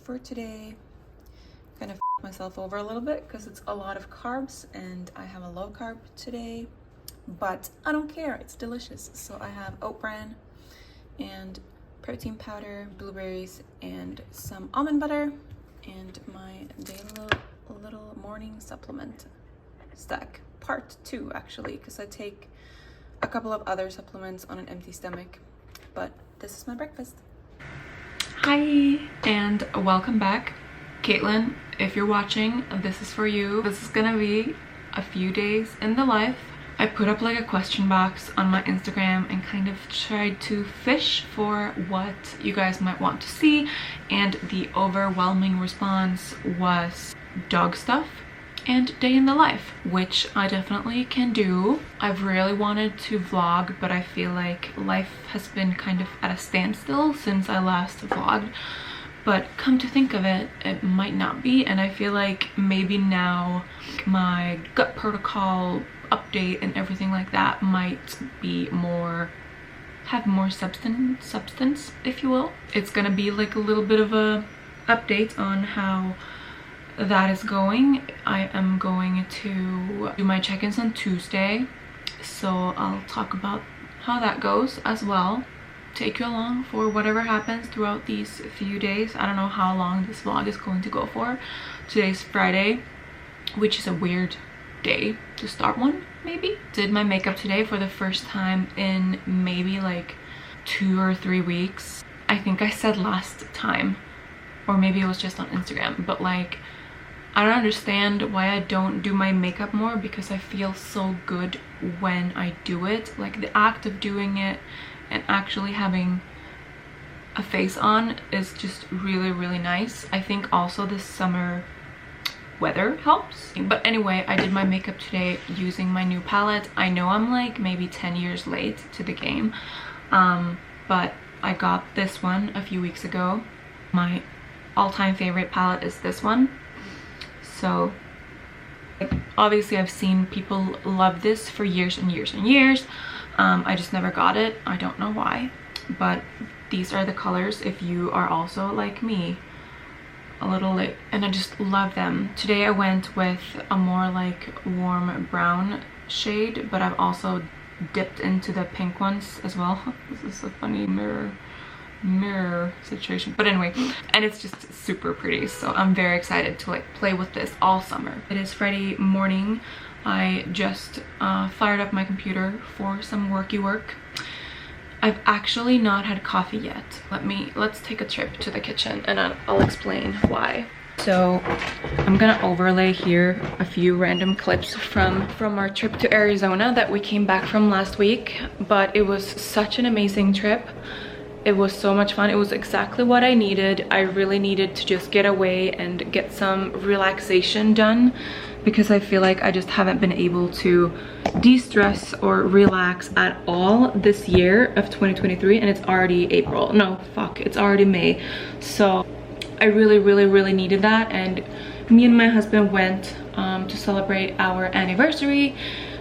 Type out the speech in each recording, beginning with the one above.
For today, kind of myself over a little bit because it's a lot of carbs and I have a low carb today, but I don't care, it's delicious. So I have oat bran and protein powder, blueberries, and some almond butter, and my daily little morning supplement stack, part 2 actually, because I take a couple of other supplements on an empty stomach, but this is my breakfast. Hi and welcome back. Caitlin, if you're watching, this is for you. This is gonna be a few days in the life. I put up like a question box on my Instagram and kind of tried to fish for what you guys might want to see, and the overwhelming response was dog stuff and day in the life, which I definitely can do. I've really wanted to vlog, but I feel like life has been kind of at a standstill since I last vlogged. But come to think of it, it might not be, and I feel like maybe now my gut protocol update and everything like that might be have more substance, if you will. It's gonna be like a little bit of a update on how that is going. I am going to do my check-ins on Tuesday, so I'll talk about how that goes as well. Take you along for whatever happens throughout these few days. I don't know how long this vlog is going to go for. Today's Friday, which is a weird day to start one, maybe. Did my makeup today for the first time in maybe like 2 or 3 weeks. I think I said last time, or maybe it was just on Instagram, but like, I don't understand why I don't do my makeup more, because I feel so good when I do it. Like the act of doing it and actually having a face on is just really nice. I think also the summer weather helps. But anyway, I did my makeup today using my new palette. I know I'm like maybe 10 years late to the game, but I got this one a few weeks ago. My all-time favorite palette is this one. So obviously I've seen people love this for years and years and years. I just never got it. I don't know why, but these are the colors if you are also like me, a little late, and I just love them. Today I went with a more like warm brown shade, but I've also dipped into the pink ones as well. This is a funny mirror situation, but anyway, and it's just super pretty, so I'm very excited to like play with this all summer. It is Friday morning. I just fired up my computer for some worky work. I've actually not had coffee yet. Let's take a trip to the kitchen and I'll explain why. So I'm gonna overlay here a few random clips from our trip to Arizona that we came back from last week, but it was such an amazing trip. It was so much fun. It was exactly what I needed. I really needed to just get away and get some relaxation done, because I feel like I just haven't been able to de-stress or relax at all this year of 2023, and it's already April. No, fuck, it's already May. So I really needed that, and me and my husband went to celebrate our anniversary.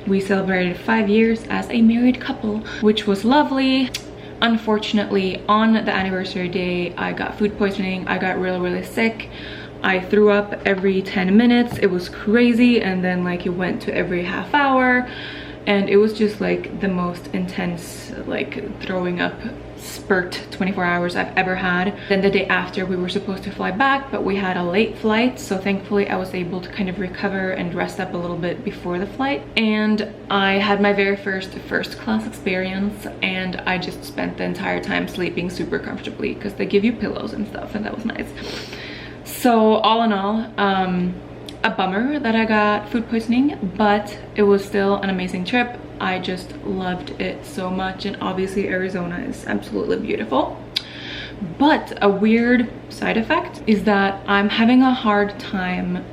We celebrated 5 years as a married couple, which was lovely. Unfortunately, on the anniversary day, I got food poisoning. I got really sick. I threw up every 10 minutes. It was crazy, and then like it went to every half hour, and it was just like the most intense like throwing up spurt 24 hours I've ever had. Then the day after, we were supposed to fly back, but we had a late flight, so thankfully I was able to kind of recover and rest up a little bit before the flight. And I had my very first class experience, and I just spent the entire time sleeping super comfortably because they give you pillows and stuff, and that was nice. So all in all, a bummer that I got food poisoning, but it was still an amazing trip. I just loved it so much, and obviously Arizona is absolutely beautiful. But a weird side effect is that I'm having a hard time.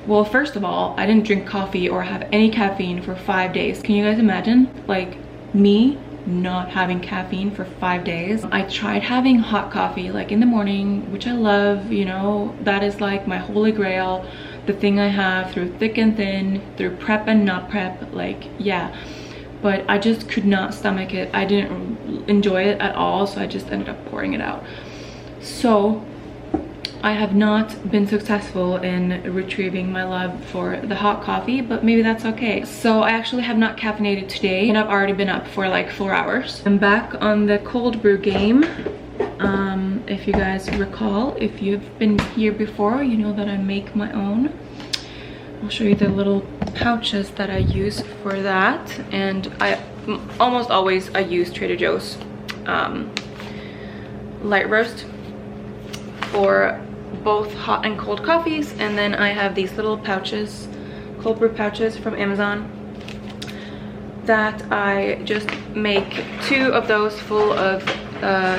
Well, first of all, I didn't drink coffee or have any caffeine for 5 days. Can you guys imagine? Like, me not having caffeine for 5 days. I tried having hot coffee like in the morning, which I love, you know, that is like my holy grail, the thing I have through thick and thin, through prep and not prep, like, yeah. But I just could not stomach it. I didn't enjoy it at all, so I just ended up pouring it out. So I have not been successful in retrieving my love for the hot coffee, but maybe that's okay. So I actually have not caffeinated today, and I've already been up for like 4 hours. I'm back on the cold brew game. If you guys recall, if you've been here before, you know that I make my own. I'll show you the little pouches that I use for that, and I almost always use Trader Joe's light roast for both hot and cold coffees. And then I have these little pouches, cold brew pouches from Amazon, that I just make 2 of those full of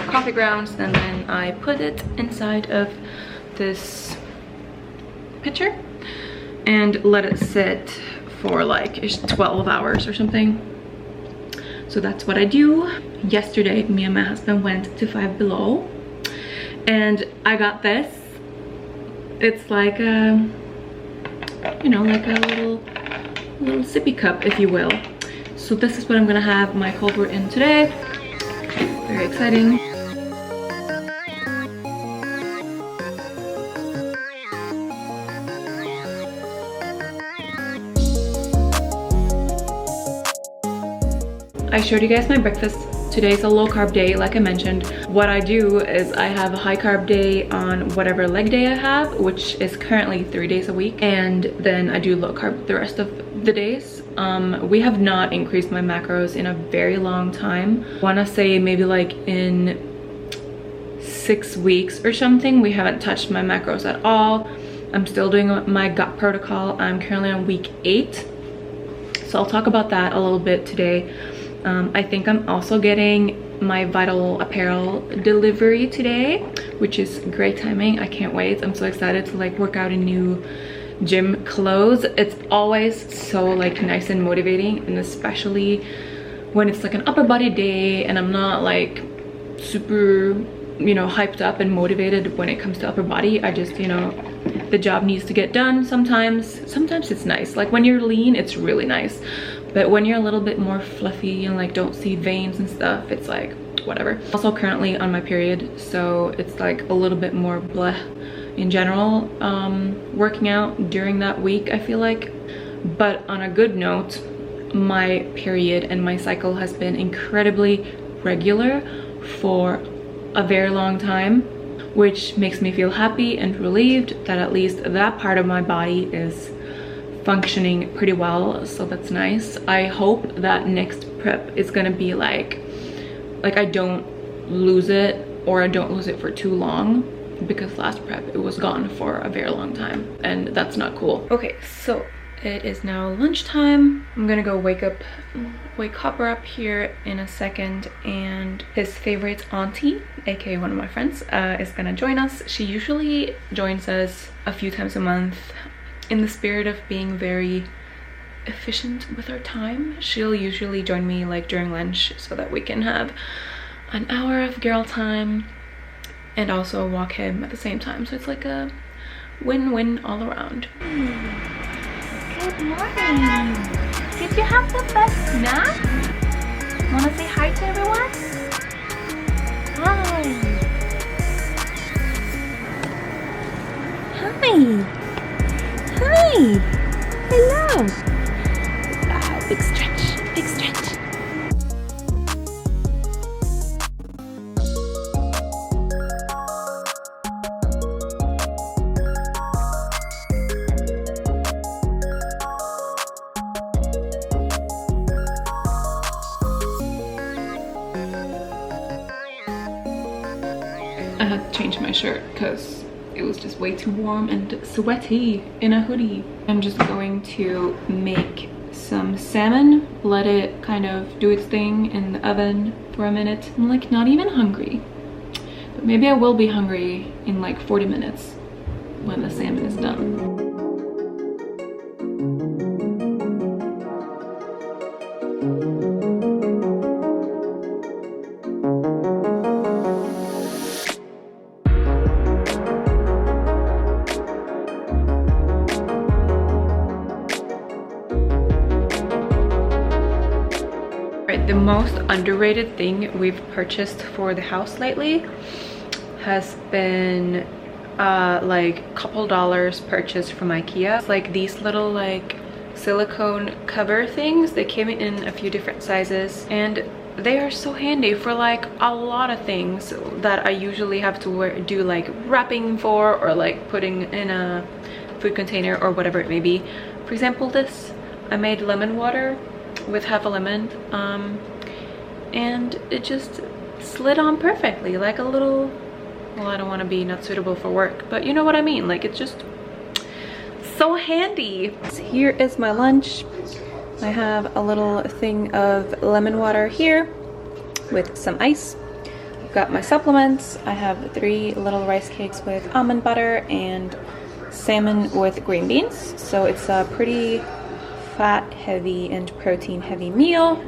coffee grounds, and then I put it inside of this pitcher and let it sit for like 12 hours or something. So that's what I do. Yesterday, me and my husband went to Five Below, and I got this. It's like a, you know, like a little sippy cup, if you will. So this is what I'm gonna have my cold brew in today. Very exciting. I showed you guys my breakfast. Today's a low carb day, like I mentioned. What I do is I have a high carb day on whatever leg day I have, which is currently 3 days a week, and then I do low carb the rest of the days. We have not increased my macros in a very long time. I wanna say maybe like in 6 weeks or something. We haven't touched my macros at all. I'm still doing my gut protocol. I'm currently on week 8. So I'll talk about that a little bit today. I think I'm also getting my Vital Apparel delivery today, which is great timing. I can't wait. I'm so excited to like work out in new gym clothes. It's always so like nice and motivating, and especially when it's like an upper body day and I'm not like super, you know, hyped up and motivated when it comes to upper body. I just, you know, the job needs to get done sometimes. Sometimes it's nice. Like when you're lean, it's really nice. But when you're a little bit more fluffy and like don't see veins and stuff, it's like whatever. Also currently on my period, so it's like a little bit more bleh in general, working out during that week, I feel like. But on a good note, my period and my cycle has been incredibly regular for a very long time, which makes me feel happy and relieved that at least that part of my body is functioning pretty well. So that's nice. I hope that next prep is gonna be like I don't lose it, or I don't lose it for too long, because last prep it was gone for a very long time, and that's not cool. Okay, so it is now lunchtime. I'm gonna go wake Hopper up here in a second, and his favorite auntie, aka one of my friends, is gonna join us. She usually joins us a few times a month. In the spirit of being very efficient with our time, she'll usually join me like during lunch so that we can have an hour of girl time and also walk him at the same time. So it's like a win-win all around. Good morning. Did you have the best snack? Wanna say hi to everyone? Hi. Hi. Hi! Hello! Wow, big stretch, big stretch. I had to change my shirt because it was just way too warm and sweaty in a hoodie. I'm just going to make some salmon, let it kind of do its thing in the oven for a minute. I'm like not even hungry. But maybe I will be hungry in like 40 minutes when the salmon is done. The most underrated thing we've purchased for the house lately has been like a couple dollars purchased from IKEA. It's like these little like silicone cover things. They came in a few different sizes and they are so handy for like a lot of things that I usually have to do like wrapping for, or like putting in a food container or whatever it may be. For example, this, I made lemon water with half a lemon, and it just slid on perfectly, like a little, well, I don't want to be not suitable for work, but you know what I mean, like it's just so handy. So here is my lunch. I have a little thing of lemon water here with some ice. I've got my supplements. I have 3 little rice cakes with almond butter and salmon with green beans, so it's a pretty fat heavy and protein heavy meal.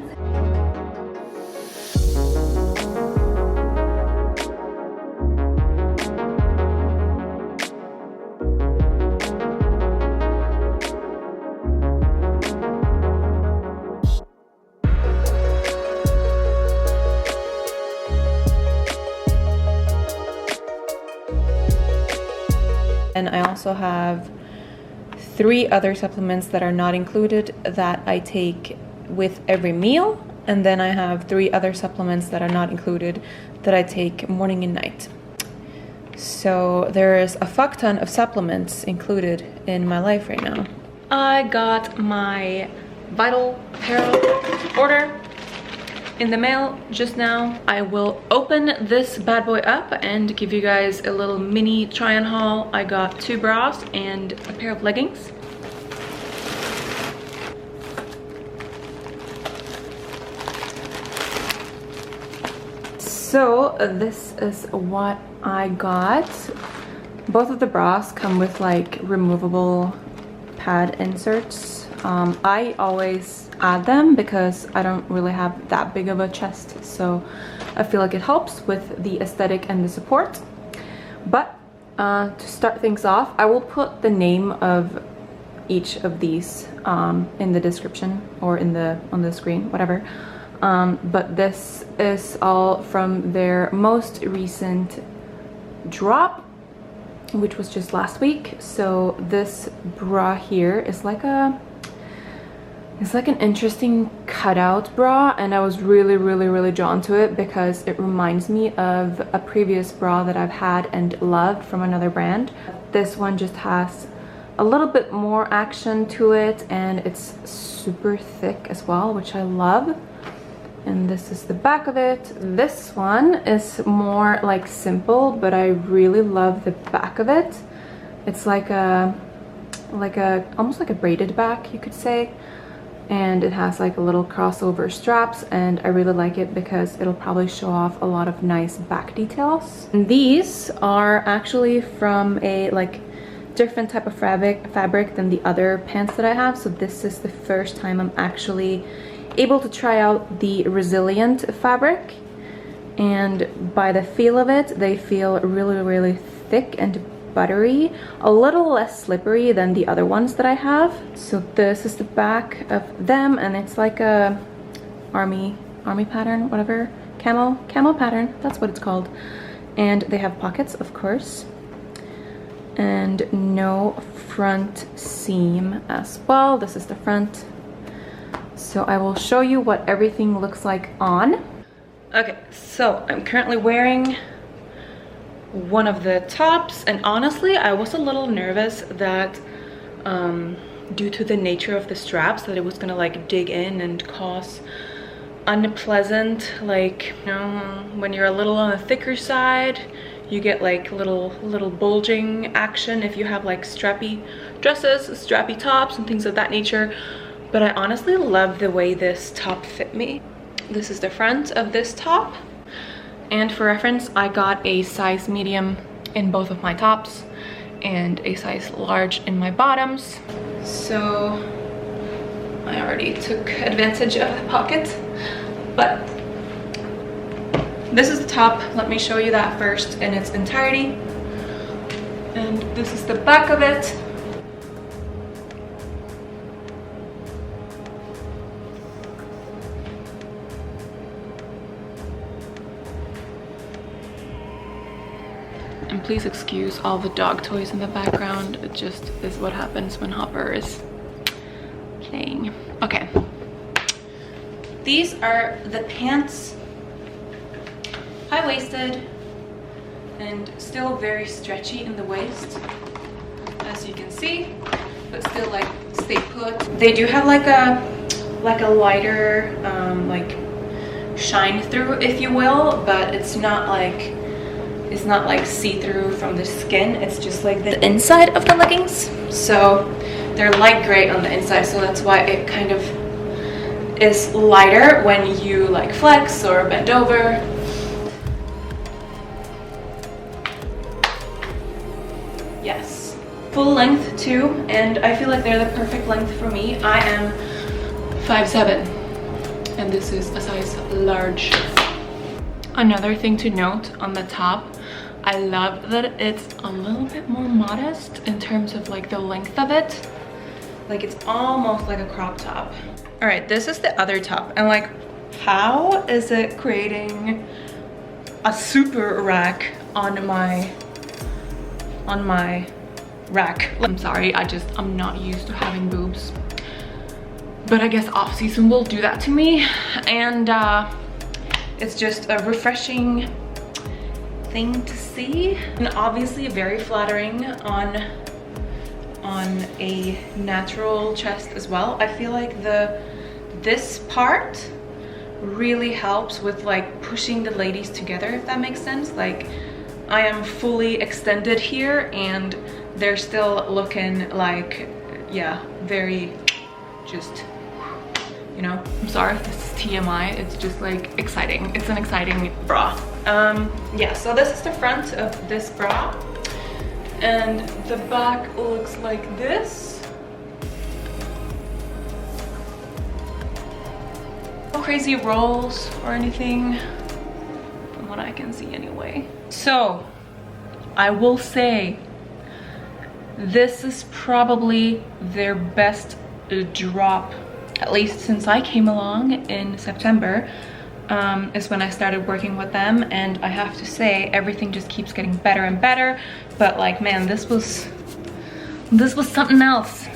And I also have 3 other supplements that are not included that I take with every meal, and then I have 3 other supplements that are not included that I take morning and night. So there is a fuck ton of supplements included in my life right now. I got my Vital Apparel order in the mail just now. I will open this bad boy up and give you guys a little mini try-on haul. I got 2 bras and a pair of leggings. So this is what I got. Both of the bras come with like removable pad inserts. I always add them because I don't really have that big of a chest, so I feel like it helps with the aesthetic and the support. But to start things off, I will put the name of each of these in the description or on the screen, whatever. But this is all from their most recent drop, which was just last week. So this bra here is like it's like an interesting cutout bra, and I was really drawn to it because it reminds me of a previous bra that I've had and loved from another brand. This one just has a little bit more action to it, and it's super thick as well, which I love. And this is the back of it. This one is more like simple, but I really love the back of it. It's like a almost like a braided back, you could say. And it has like a little crossover straps, and I really like it because it'll probably show off a lot of nice back details. And these are actually from a like different type of fabric than the other pants that I have. So this is the first time I'm actually able to try out the resilient fabric, and by the feel of it, they feel really thick and buttery, a little less slippery than the other ones that I have. So this is the back of them, and it's like a army pattern, whatever, camel pattern, that's what it's called. And they have pockets, of course, and no front seam as well. This is the front. So I will show you what everything looks like on. Okay, so I'm currently wearing one of the tops, and honestly I was a little nervous that due to the nature of the straps that it was gonna like dig in and cause unpleasant, like, you know, when you're a little on the thicker side you get like little bulging action if you have like strappy dresses, strappy tops and things of that nature. But I honestly love the way this top fit me. This is the front of this top, And for reference, I got a size medium in both of my tops and a size large in my bottoms. So I already took advantage of the pocket, but this is the top. Let me show you that first in its entirety. And this is the back of it. And please excuse all the dog toys in the background. It just is what happens when Hopper is playing. Okay. These are the pants. High-waisted and still very stretchy in the waist, as you can see, but still like stay put. They do have like a lighter like shine through, if you will, but it's not like see-through from the skin. It's just like the inside of the leggings. So they're light gray on the inside, so that's why it kind of is lighter when you like flex or bend over. Yes, full length too, and I feel like they're the perfect length for me. I am 5'7", and this is a size large. Another thing to note on the top, I love that it's a little bit more modest in terms of like the length of it. Like it's almost like a crop top. All right, this is the other top, and like, how is it creating a super rack on my rack? I'm sorry, I'm not used to having boobs, but I guess off season will do that to me, and it's just a refreshing thing to see, and obviously very flattering on a natural chest as well. I feel like this part really helps with like pushing the ladies together, if that makes sense. Like I am fully extended here and they're still looking like, yeah, very just, you know. I'm sorry if this is TMI, it's just like exciting. It's an exciting bra. Yeah, so this is the front of this bra, and the back looks like this. No crazy rolls or anything from what I can see anyway. So I will say this is probably their best drop, at least since I came along in September. Is when I started working with them, and I have to say everything just keeps getting better and better. But like, man, this was something else.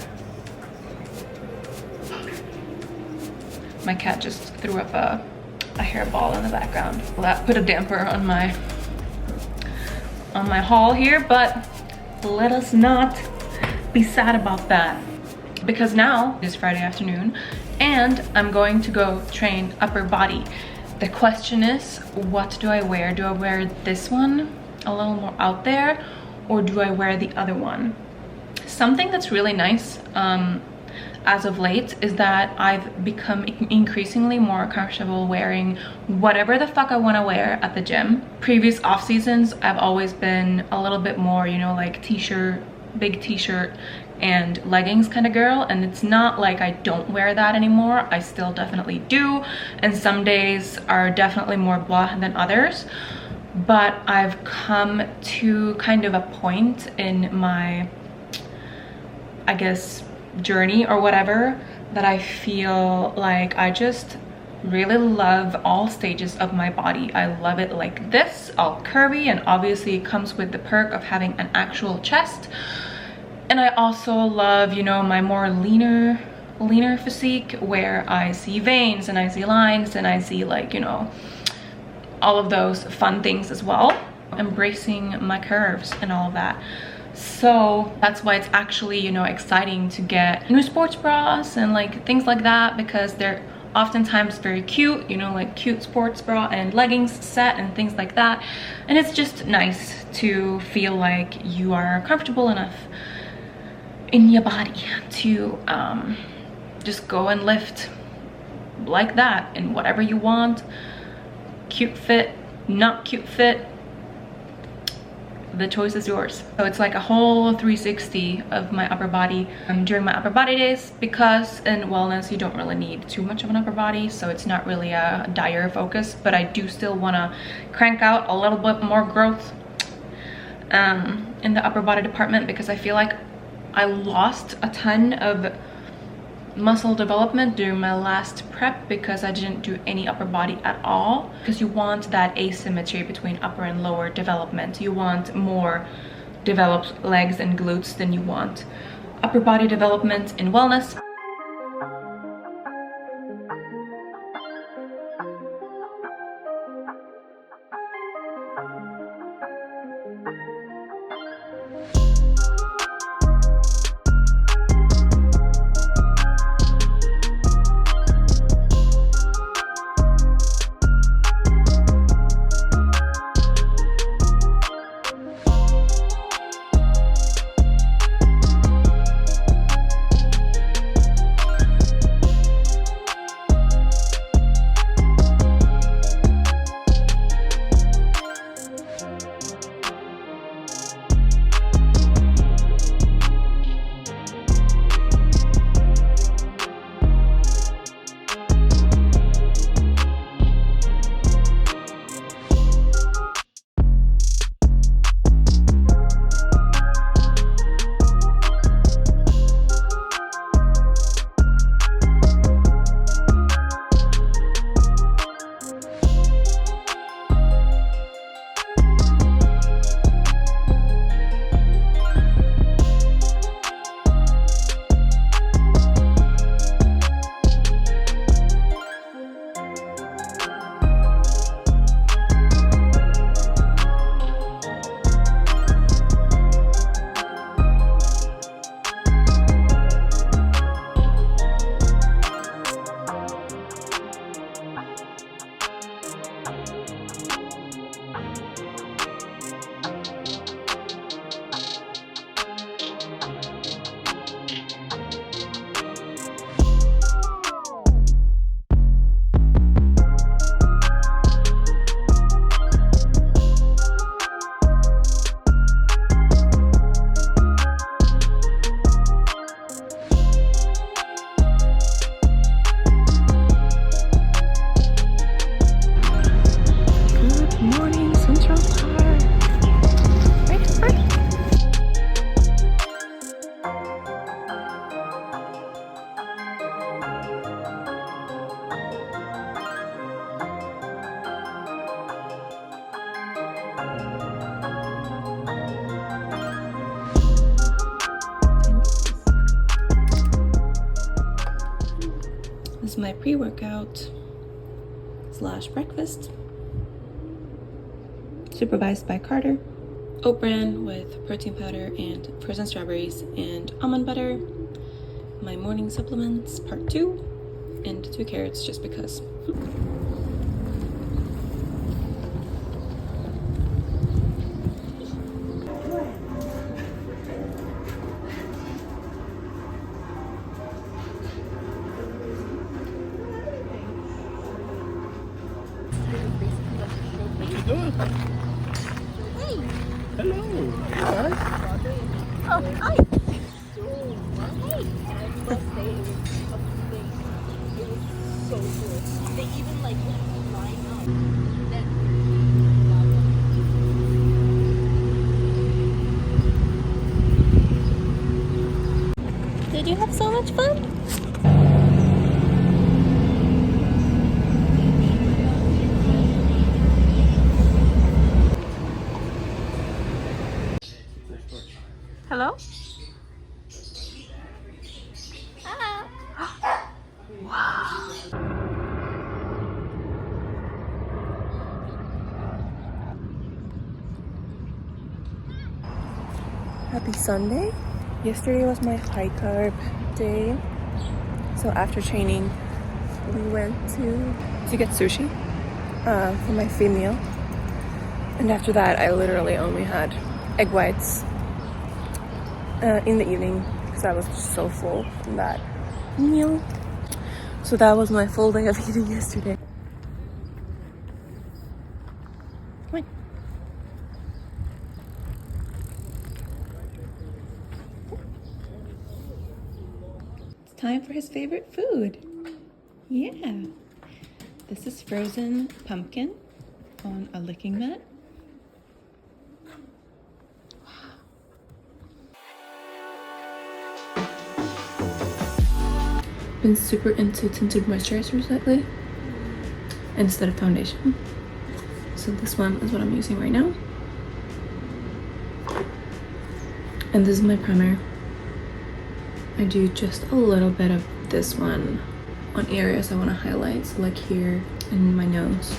My cat just threw up a hairball in the background. Well, that put a damper on my haul here, but let us not be sad about that, because now it is Friday afternoon and I'm going to go train upper body. The question is, what do I wear? Do I wear this one a little more out there, or do I wear the other one? Something that's really nice as of late is that I've become increasingly more comfortable wearing whatever the fuck I want to wear at the gym. Previous off seasons, I've always been a little bit more, you know, like t-shirt, big t-shirt and leggings kind of girl, and it's not like I don't wear that anymore. I still definitely do, and some days are definitely more blah than others, but I've come to kind of a point in my, I guess, journey or whatever, that I feel like I just really love all stages of my body. I love it like this, all curvy, and obviously it comes with the perk of having an actual chest. And I also love, you know, my more leaner physique, where I see veins and I see lines and I see, like, you know, all of those fun things as well. Embracing my curves and all of that. So that's why it's actually, you know, exciting to get new sports bras and like things like that, because they're oftentimes very cute, you know, like cute sports bra and leggings set and things like that. And it's just nice to feel like you are comfortable enough in your body to just go and lift like that in whatever you want. Cute fit, not cute fit, the choice is yours. So it's like a whole 360 of my upper body during my upper body days, because in wellness you don't really need too much of an upper body, so it's not really a dire focus, but I do still want to crank out a little bit more growth in the upper body department, because I feel like I lost a ton of muscle development during my last prep because I didn't do any upper body at all, because you want that asymmetry between upper and lower development. You want more developed legs and glutes than you want upper body development in wellness. This is my pre-workout / breakfast, supervised by Carter. Oat bran with protein powder and frozen strawberries and almond butter. My morning supplements, part 2, and 2 carrots just because. Doing? Hey. Hello. Hi. Oh, hi. Hey. I must say it was amazing. It was so good. They even like line up. Did you have so much fun? Hello? Wow. Happy Sunday. Yesterday was my high carb day. So after training, we went to get sushi for my free meal. And after that, I literally only had egg whites in the evening because I was just so full from that meal. So that was my full day of eating yesterday. time for his favorite food. Yeah. This is frozen pumpkin on a licking mat. Been super into tinted moisturizers lately instead of foundation. So this one is what I'm using right now. And this is my primer. I do just a little bit of this one on areas I want to highlight, so like here and my nose.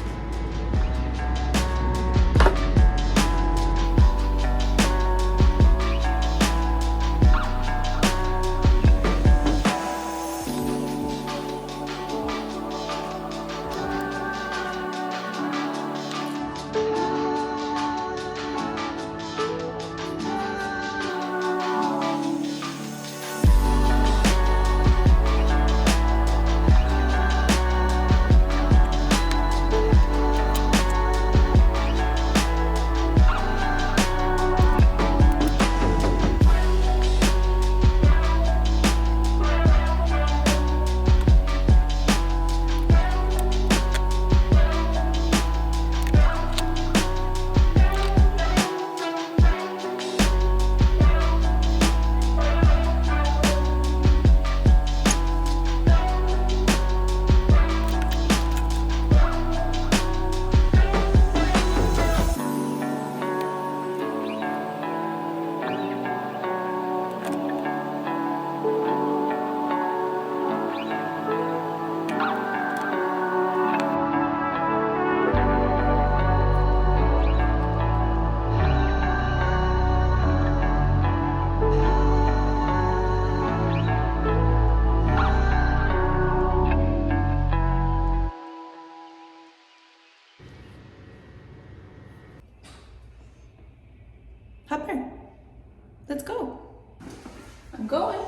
Hopper, let's go. I'm going.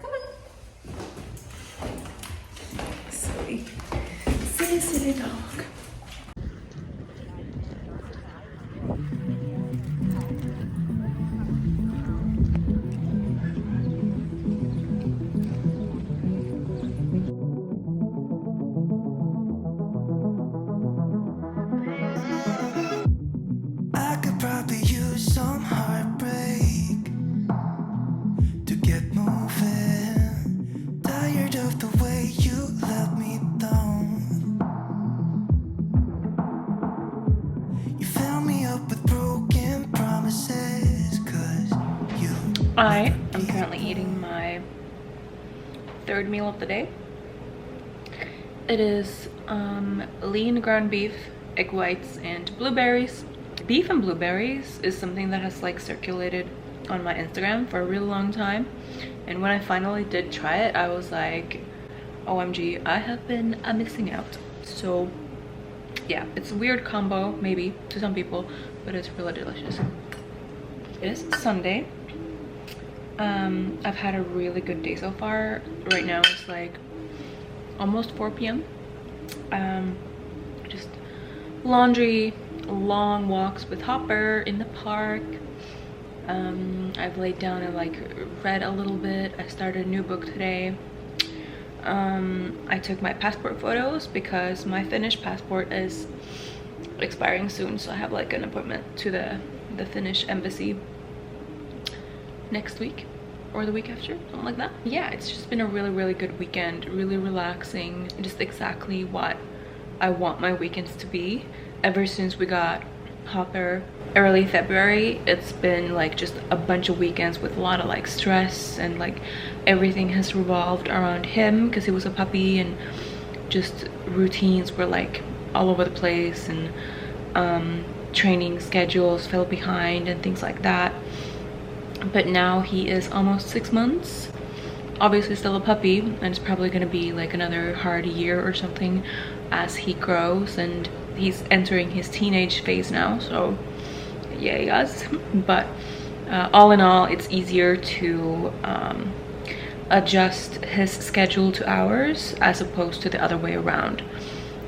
Come on. Silly, silly, silly dog. I am currently eating my third meal of the day. It is lean ground beef, egg whites, and blueberries. Beef and blueberries is something that has like circulated on my Instagram for a really long time, and when I finally did try it, I was like, OMG, I have been missing out. So yeah, it's a weird combo maybe to some people, but it's really delicious. It is Sunday. I've had a really good day so far. Right now it's like almost 4 p.m. Just laundry, long walks with Hopper in the park. I've laid down and like read a little bit. I started a new book today. I took my passport photos because my Finnish passport is expiring soon, so I have like an appointment to the Finnish embassy next week or the week after, something like that. Yeah, it's just been a really good weekend, really relaxing, just exactly what I want my weekends to be. Ever since we got Hopper early February, it's been like just a bunch of weekends with a lot of like stress, and like everything has revolved around him because he was a puppy, and just routines were like all over the place, and training schedules fell behind and things like that. But now he is almost 6 months, obviously still a puppy, and it's probably going to be like another hard year or something as he grows, and he's entering his teenage phase now, so yay us. But all in all, it's easier to adjust his schedule to ours as opposed to the other way around,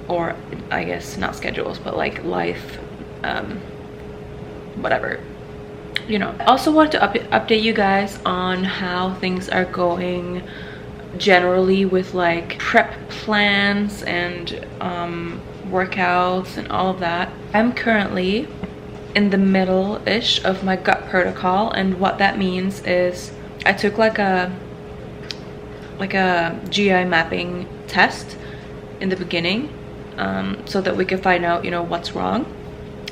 or I guess not schedules but like life whatever you know. I also want to update you guys on how things are going generally with like prep plans and workouts and all of that. I'm currently in the middle-ish of my gut protocol, and what that means is I took like a GI mapping test in the beginning, so that we could find out, you know, what's wrong.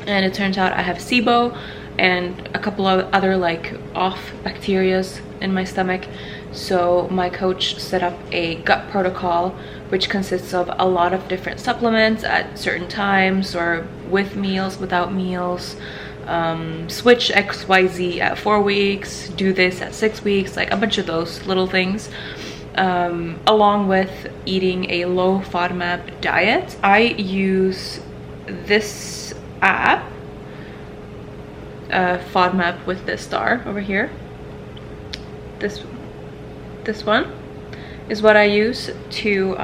And it turns out I have SIBO and a couple of other like off bacterias in my stomach. So my coach set up a gut protocol, which consists of a lot of different supplements at certain times, or with meals, without meals, switch XYZ at 4 weeks, do this at 6 weeks, like a bunch of those little things, along with eating a low FODMAP diet. I use this app, FODMAP with this star over here. This one is what I use to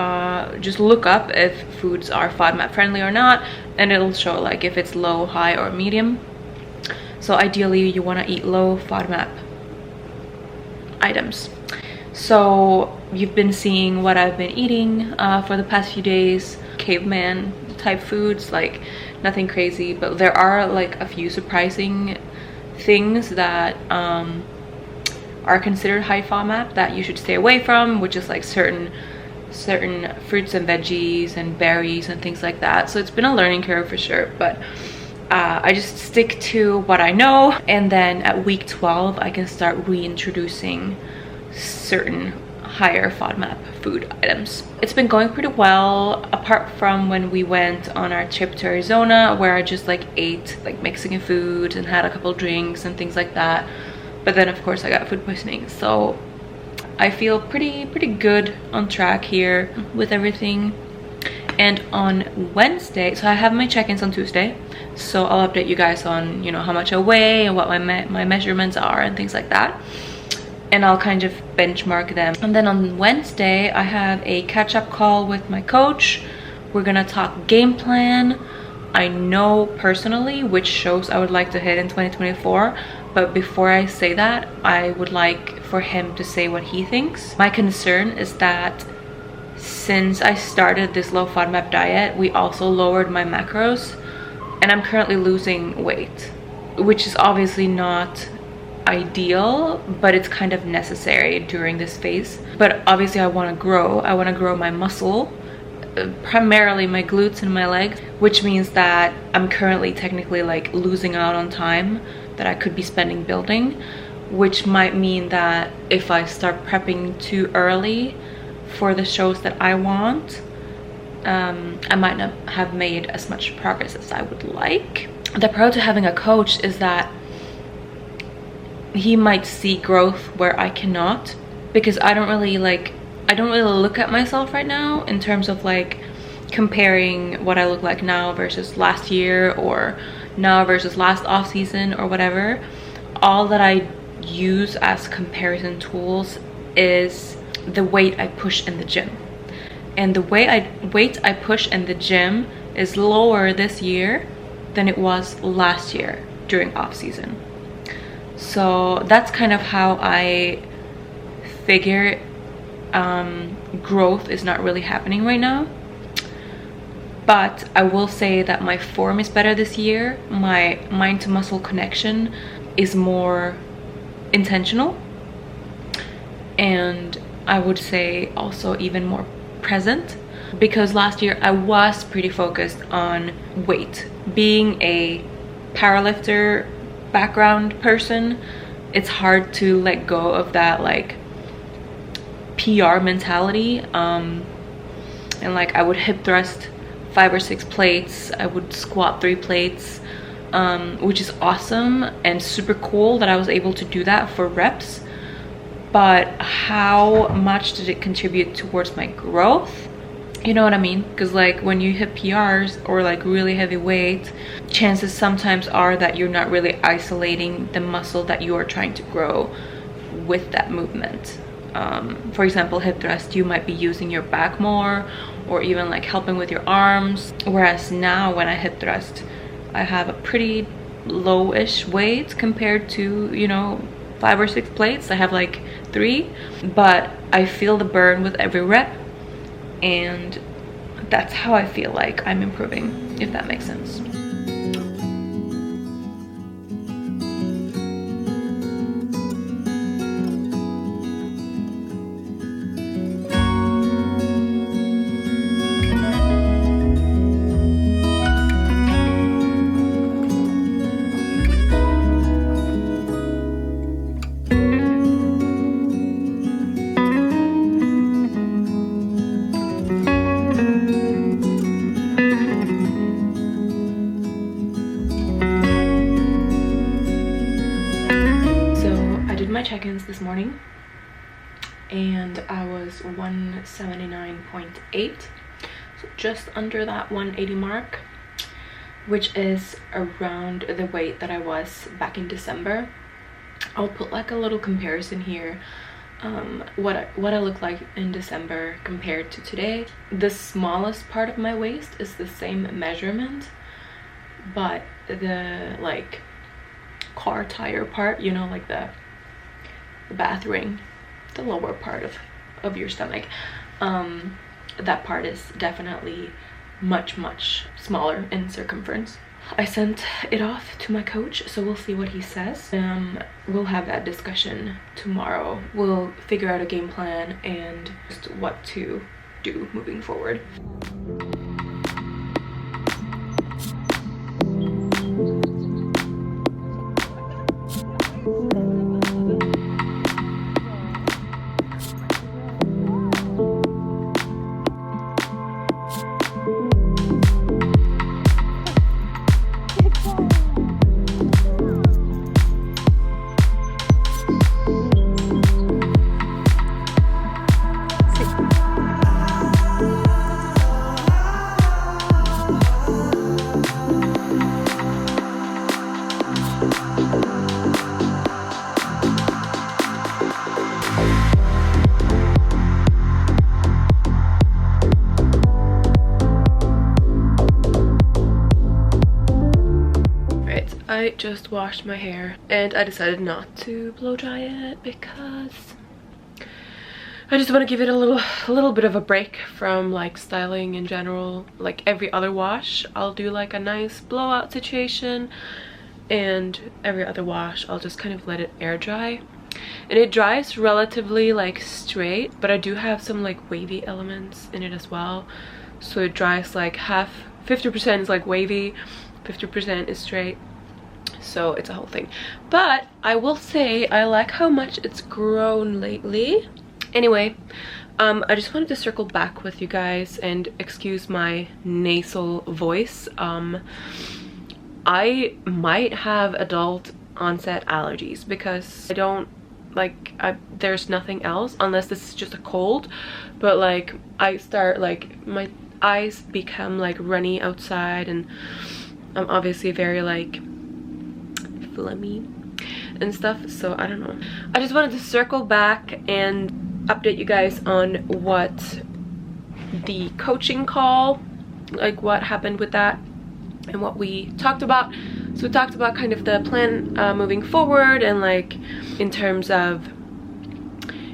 just look up if foods are FODMAP friendly or not, and it'll show like if it's low, high, or medium. So ideally you want to eat low FODMAP items. So you've been seeing what I've been eating for the past few days, caveman type foods, like nothing crazy, but there are like a few surprising things that are considered high FODMAP that you should stay away from, which is like certain fruits and veggies and berries and things like that. So it's been a learning curve for sure, but I just stick to what I know, and then at week 12 I can start reintroducing certain higher FODMAP food items. It's been going pretty well, apart from when we went on our trip to Arizona, where I just like ate like Mexican food and had a couple drinks and things like that. But then of course I got food poisoning, so I feel pretty good on track here with everything. And on Wednesday, so I have my check-ins on Tuesday, so I'll update you guys on, you know, how much I weigh and what my measurements are and things like that, and I'll kind of benchmark them. And then on Wednesday I have a catch-up call with my coach. We're gonna talk game plan. I know personally which shows I would like to hit in 2024, but before I say that, I would like for him to say what he thinks. My concern is that since I started this low FODMAP diet, we also lowered my macros, and I'm currently losing weight, which is obviously not ideal, but it's kind of necessary during this phase. But obviously I want to grow my muscle, primarily my glutes and my legs, which means that I'm currently technically like losing out on time that I could be spending building, which might mean that if I start prepping too early for the shows that I want, I might not have made as much progress as I would like. The pro to having a coach is that he might see growth where I cannot, because I don't really look at myself right now in terms of like comparing what I look like now versus last year, or now versus last off season, or whatever. All that I use as comparison tools is the weight I push in the gym, and the weight I push in the gym is lower this year than it was last year during off season. So that's kind of how I figure growth is not really happening right now. But I will say that my form is better this year. My mind to muscle connection is more intentional, and I would say also even more present, because last year I was pretty focused on weight. Being a powerlifter background person, it's hard to let go of that like PR mentality, and like I would hip thrust 5 or 6 plates, I would squat 3 plates, which is awesome and super cool that I was able to do that for reps. But how much did it contribute towards my growth? You know what I mean? Because like when you hit PRs or like really heavy weight, chances sometimes are that you're not really isolating the muscle that you are trying to grow with that movement. For example, hip thrust, you might be using your back more, or even like helping with your arms, whereas now when I hip thrust, I have a pretty lowish weight compared to, you know, 5 or 6 plates. I have like 3, but I feel the burn with every rep, and that's how I feel like I'm improving, if that makes sense. Check-ins this morning, and I was 179.8, so just under that 180 mark, which is around the weight that I was back in December. I'll put like a little comparison here, what I look like in December compared to today. The smallest part of my waist is the same measurement, but the like car tire part, you know, like the bath ring, the lower part of your stomach, that part is definitely much smaller in circumference. I sent it off to my coach, so we'll see what he says. We'll have that discussion tomorrow. We'll figure out a game plan and just what to do moving forward. I just washed my hair and I decided not to blow dry it because I just want to give it a little bit of a break from like styling in general. Like every other wash I'll do like a nice blowout situation, and every other wash I'll just kind of let it air dry, and it dries relatively like straight, but I do have some like wavy elements in it as well, so it dries like 50% is like wavy, 50% is straight. So it's a whole thing, but I will say I like how much it's grown lately. Anyway, I just wanted to circle back with you guys and excuse my nasal voice. I might have adult onset allergies because I don't like, there's nothing else unless this is just a cold, but like I start like my eyes become like runny outside, and I'm obviously very like phlegmy and stuff, so I don't know. I just wanted to circle back and update you guys on what the coaching call, like what happened with that and what we talked about. So we talked about kind of the plan moving forward, and like in terms of,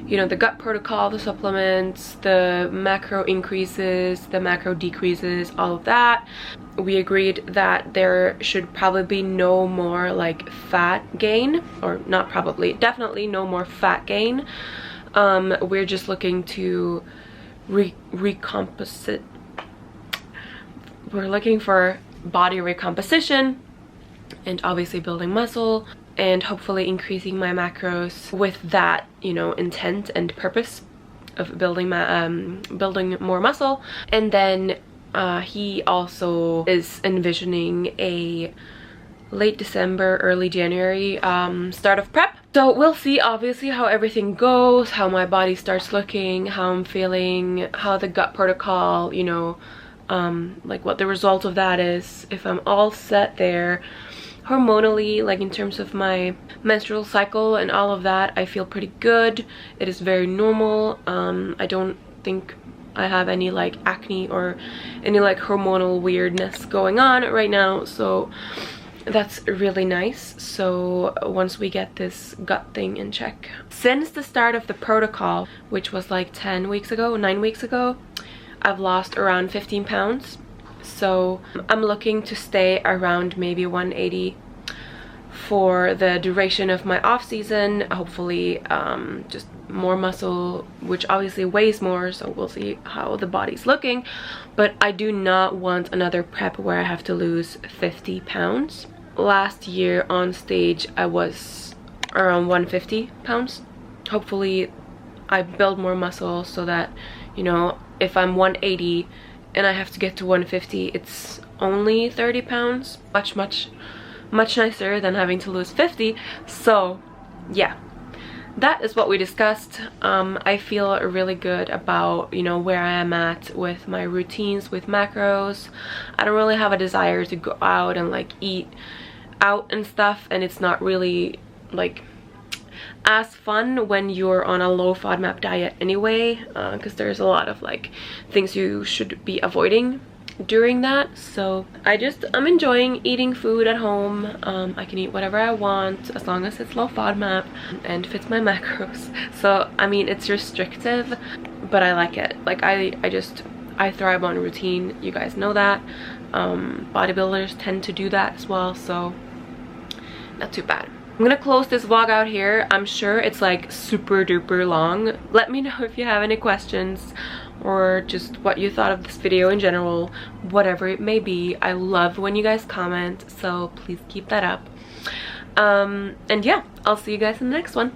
you know, the gut protocol, the supplements, the macro increases, the macro decreases, all of that. We agreed that there should probably be no more like fat gain, or not probably, definitely no more fat gain. We're just looking to recomposite. We're looking for body recomposition and obviously building muscle, and hopefully increasing my macros with that, you know, intent and purpose of building more muscle. And then he also is envisioning a late December, early January start of prep. So we'll see obviously how everything goes, how my body starts looking, how I'm feeling, how the gut protocol, you know, like what the result of that is, if I'm all set there. Hormonally, like in terms of my menstrual cycle and all of that, I feel pretty good. It is very normal. I don't think I have any like acne or any like hormonal weirdness going on right now, so that's really nice. So once we get this gut thing in check. Since the start of the protocol, which was like 9 weeks ago, I've lost around 15 pounds. So I'm looking to stay around maybe 180 for the duration of my off season. Hopefully just more muscle, which obviously weighs more, so we'll see how the body's looking. But I do not want another prep where I have to lose 50 pounds. Last year on stage I was around 150 pounds. Hopefully I build more muscle so that, you know, if I'm 180 and I have to get to 150, it's only 30 pounds. Much nicer than having to lose 50. So yeah, that is what we discussed. I feel really good about, you know, where I am at with my routines with macros. I don't really have a desire to go out and like eat out and stuff, and it's not really like as fun when you're on a low FODMAP diet anyway, because there's a lot of like things you should be avoiding during that. So I'm enjoying eating food at home. I can eat whatever I want as long as it's low FODMAP and fits my macros. So I mean, it's restrictive, but I like it. Like I thrive on routine, you guys know that. Bodybuilders tend to do that as well, so not too bad. I'm gonna close this vlog out here. I'm sure it's like super duper long. Let me know if you have any questions or just what you thought of this video in general, whatever it may be. I love when you guys comment, so please keep that up. And yeah, I'll see you guys in the next one.